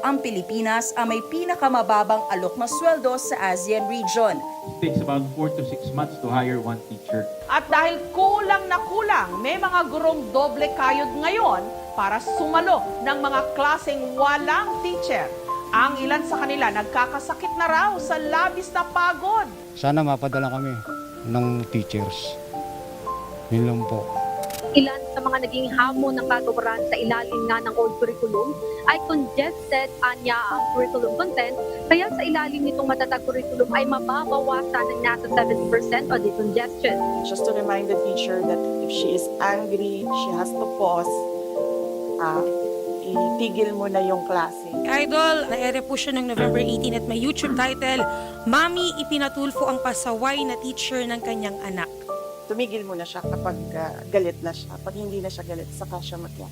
Ang Pilipinas ang may pinakamababang alok na sweldo sa ASEAN region. It takes about 4 to 6 months to hire one teacher. At dahil kulang na kulang, may mga gurong doble kayod ngayon para sumalo ng mga klaseng walang teacher. Ang ilan sa kanila nagkakasakit na raw sa labis na pagod. Sana mapadala kami ng teachers. Yun lang po. Ilan sa mga naging hamon ng katuparan sa ilalim nga ng old curriculum ay congested anya ang curriculum content, kaya sa ilalim nitong matatag curriculum ay mababawasan ng nasa 70% o decongestion. Just to remind the teacher that if she is angry, she has to pause. Itigil mo na yung klase. Idol, na-ere po siya noong November 18 at may YouTube title, Mami, ipinatulfo ang pasaway na teacher ng kanyang anak. Tumigil mo na siya kapag galit na siya. Pag hindi na siya galit, saka siya mag-class.